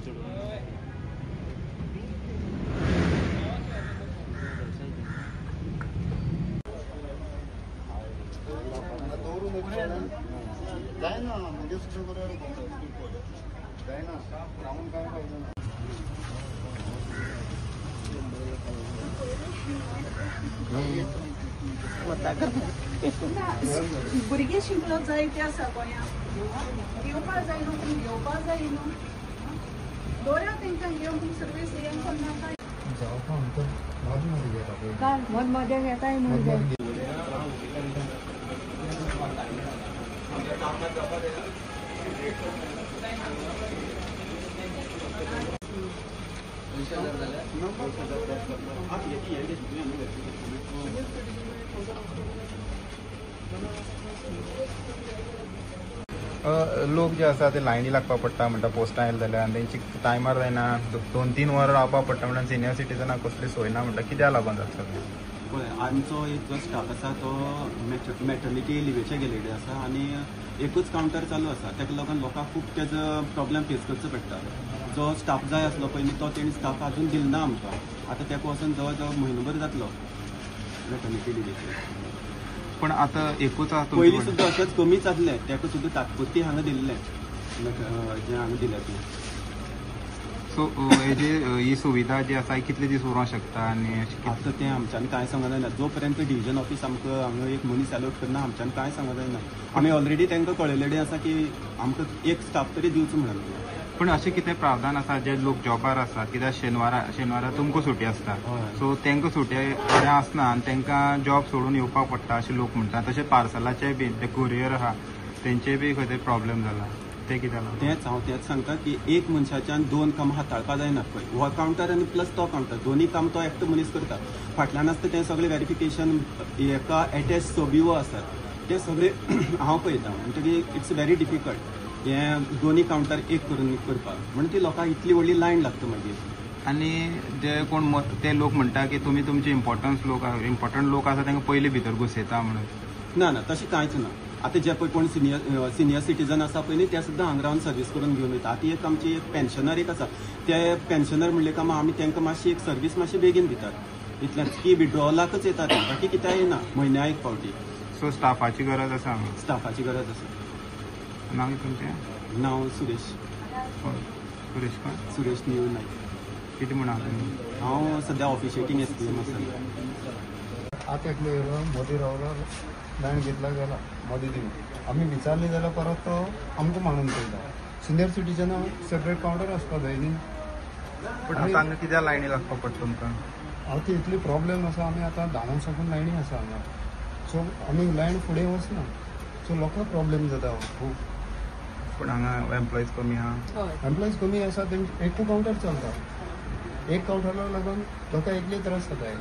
जाय ना म्हणजे जाय ना राहून काय पाहिजे ना भुरगे शिकलो जाय ते आसा गोंयांत घेवपा जाय न्हू घेवपा जाय न्हू दोऱ्या तांकां घेवन सर्वीस हें करनाका जावपा म्हणटा मदमध्ये घेता काय मदमध्ये घेताय न्हू लोक जे आसा ते लायनी लागपा पडटा म्हणटा पोस्टां येयले जाल्यार आनी तेंची टायमार जायना 2-3 वरां रावपा पडटा म्हणून सिनियर सिटीजनाक कसली सोय ना म्हणटा कित्याक लागून जाता पळय आमचो एक जो स्टाफ आसा तो मॅटर्निटी लिव्हेचे गेलेले आसा आनी एकूच कावंटर चालू आसा ताका लागून लोकांक खूब तेजो प्रॉब्लेम फेस करचो पडटा जो स्टाफ जाय आसलो पयलीं तो तेणी स्टाफ अजून दिलो ना आमकां आतां तेका वचून जवळ जवळ म्हयनोभर जातलो मॅटर्निटी लिव्हेचे पण आतां एकूच पयलीं सुद्दां अशेंच कमीच जातलें ताका सुद्दां तात्पुरती हांगा दिल्लें जें हांगा दिलें तें सो हेजी ही सुविधा जी आसा कितले दीस उरोंक शकता आनी आतां तें आमच्यानी कांय सांगूंक जायना जो पर्यंत डिव्हिजन ऑफिस आमकां हांगा एक मनीस अलॉट करना आमच्यानी कांय सांगूंक जायना आमी ऑलरेडी तांकां कळयलेलें आसा की आमकां एक स्टाफ तरी दिवचो म्हणून पण अशें कितें प्रावधान आसा जे लोक जॉबार आसात कित्याक शेनवारा तुमकां सुटी आसता सो तांकां सुटी आसना आनी तांकां जॉब सोडून येवपाक पडटा अशें लोक म्हणटा तशें पार्सलाचे बी ते कुरियर आहा तेंचे बी खंय तरी प्रॉब्लेम जाला ते कित्याक तेंच हांव तेंच सांगता की एक मनशाच्यान 2 कामां हाताळपा जायना पळय हो कावंटर आनी प्लस तो कावंटर दोनी काम तो एकटो मनीस करता फाटल्यान आसता तें सगळें व्हेरिफिकेशन एका एटॅच सोबिवो आसतात ते सगळे हांव पळयतां म्हणटकीर इट्स व्हेरी डिफिकल्ट हें दोनी कावंटर एक करून करपाक म्हणून ती लोकांक इतली व्हडली लायन लागता मागीर आनी जे कोण ते लोक म्हणटा की तुमी तुमचे इम्पॉर्टंट लोक आसा तांकां पयलीं भितर घुसयता म्हणून ना तशें कांयच ना आतां जे पळय कोण सिनियर सिटीजन आसा पळय न्ही ते सुद्दां हांगा रावन सर्वीस करून घेवन वयता आतां एक आमची एक पेन्शनर एक आसा ते पेन्शनर म्हणले काय आमी तांकां मातशी एक सर्वीस मातशी बेगीन दितात इतलेंच की विड्रॉलाकच येतात बाकी कित्याक येना म्हयन्या एक फावटी सो स्टाफाची गरज आसा हांगा स्टाफाची गरज आसा नांव तुमचें नांव सुरेश सुरेश काय सुरेश निव नायक कितें म्हणा तुमी हांव सद्या ऑफिशिएटींग SPM आसा आतां एकलो येयलो मोदी रावलो लायन घेतला गेला मोदी दिवन आमी विचारली जाल्यार परत तो आमकां मानून पयता सिनियर सिटीजनाक सेपरेट कावंटर आसपा जाय न्ही पूण हांगा कित्याक लायनी लागपा पडटा तुमकां आतां इतली प्रॉब्लेम आसा आमी आतां धांवन साकून लायनी आसा हांगा सो आमी लायन फुडें वचना सो लोकांक प्रॉब्लेम जाता खूब पूण हांगा एम्प्लॉयज कमी आहा एम्प्लॉयज कमी आसा तेंचे एकू कावंटर चलता एक कावंटराक लागून लोकांक इतले त्रास जाताय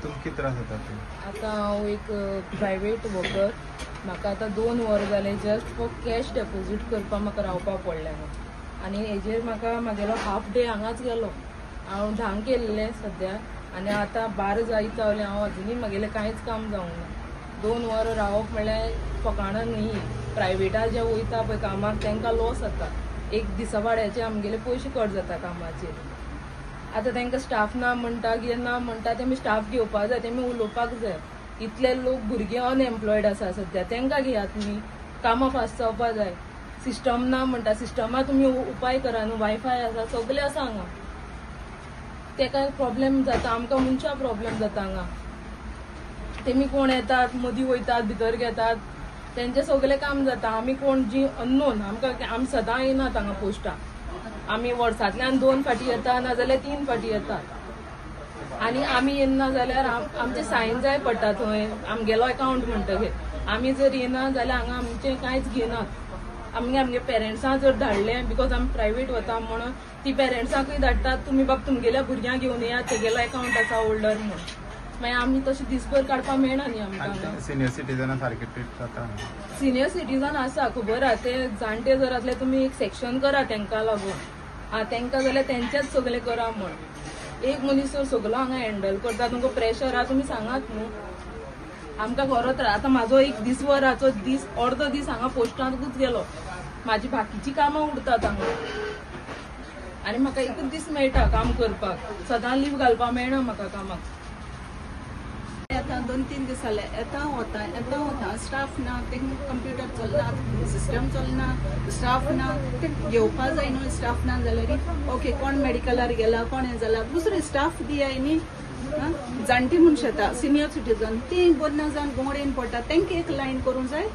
तुमकां कितें त्रास जाता ते आतां हांव एक प्रायवेट वर्कर म्हाका आतां 2 वरां जाले जस्ट फॉर कॅश डेपोजीट करपाक म्हाका रावपाक पडलें आनी हेजेर म्हाका म्हागेलो हाफ डे हांगाच गेलो हांव धांक केल्लें सद्या आनी आतां 12 जायत जावलें हांव अजुनूय म्हागेलें कांयच काम जावंक ना 2 वरां रावप म्हणल्यार फकाणां न्ही प्रायवेटार जे वयता पळय कामाक तांकां लॉस जाता एक दिसा वाड्याचे आमगेले पयशे कट जाता कामाचेर आतां तांकां स्टाफ ना म्हणटा कितें ना म्हणटा तेमी स्टाफ घेवपाक जाय तेमी उलोवपाक जाय इतले लोक भुरगे अनएम्प्लॉयड आसा सद्या तांकां घेयात तुमी कामां फास्ट जावपा जाय सिस्टम ना म्हणटा सिस्टमार तुमी उपाय करा न्हू वायफाय आसा सगळें आसा हांगा ताका प्रॉब्लेम जाता आमकां मनशां प्रॉब्लेम जाता हांगा तेमी कोण येतात मदीं वयतात भितर घेतात तेंचें सगळें काम जाता आमी कोण जी अननोन आमी सदां येनात हांगा पोस्टाक आमी वर्सांतल्यान 2 फावटी येता नाजाल्यार 3 फावटी येतात आनी आमी येना जाल्यार आमचे सायन जाय पडटा थंय आमगेलो अकावंट म्हणटकीर आमी जर येना जाल्यार हांगा आमचें कांयच घेनात आमगे पेरंट्सां जर धाडलें बिकॉज आमी प्रायवेट वता म्हणून ती पेरंट्सांकूय धाडटात तुमी बाबा तुमगेल्या भुरग्यांक घेवन येयात तेगेलो अकावंट आसा होल्डर म्हणून मागीर आमी तशें दिसभर काडपाक मेळना न्ही आमकां सिनियर सिटीजना सारकें ट्रीट जाता सिनियर सिटीजन आसा खबर आहा ते जाणटे जर आसले तुमी एक सेक्शन करा तांकां लागून तांकां जाल्यार तेंचेच सगळें करा म्हण एक मनीस जर सगळो हांगा हँडल करता तुमकां प्रेशर आहा तुमी सांगात न्हू आमकां गरज आतां म्हाजो एक दिसवराचो दीस अर्दो दीस हांगा पोस्टांतूच गेलो, म्हाजी बाकीची कामां उरतात हांगा आनी म्हाका एकूच दीस मेळटा काम करपाक, सदां लीव घालपाक मेळना म्हाका कामाक. आता 2-3 दीस जाले येता वता स्टाफ ना, ते कंप्युटर चलना, सिस्टम चलना, स्टाफ ना, ते घेवपा जाय न्हू स्टाफ ना जाल्यार ओके कोण मेडिकलार गेला कोण हें जाला दुसरे स्टाफ दियाय न्ही. जाणटी मनशां येता सिनियर सिटीजन ती बरें जावन गोंगडेन पडटा तांकां एक लायन करूंक जाय,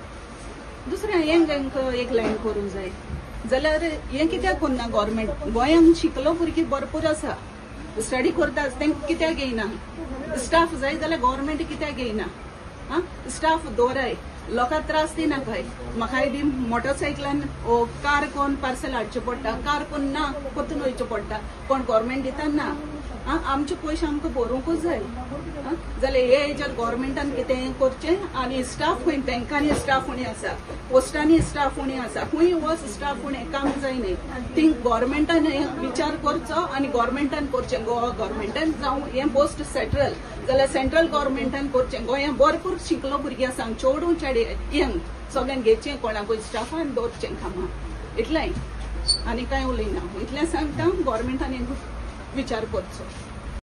दुसऱ्या हेंकां एक लायन करूंक जाय. जाल्यार हें कित्याक करना गव्हर्मेंट? गोंयांत शिकलो भुरगीं भरपूर आसा, स्टडी करता तांकां कित्याक घेयना? स्टाफ जाय जाल्यार गव्हर्मेंट कित्याक घेयना? स्टाफ दवराय, लोकांक त्रास दिनाकाय. म्हाकाय बी मोटरसायकलान कार कोण पार्सल हाडचें पडटा, कार कोण ना परतून वयचें पडटा, कोण गव्हर्मेंट दिता ना. आमचे पयशे आमकां भरूंकूच जाय. जाल्यार हे हेजेर गव्हर्मेंटान कितें करचें आनी स्टाफ खंय बँकांनी स्टाफ उणी आसा, पोस्टांनी स्टाफ उणी आसा, खंय वच स्टाफ उणें काम जाय न्ही. ती गव्हर्मेंटान विचार करचो आनी गव्हर्मेंटान करचें. गव्हर्मेंटान जावं हें पोस्ट सेंट्रल जाल्यार सेंट्रल गव्हर्मेंटान करचें. गोंयांत भरपूर शिकलो भुरगीं आसा, चेडूं चेडे यंग सगळ्यांक घेवचें कोणाकूय स्टाफान दवरचें कामां इतलें आनी कांय उलयना. इतलें सांगता गव्हर्मेंटान विचार करचो.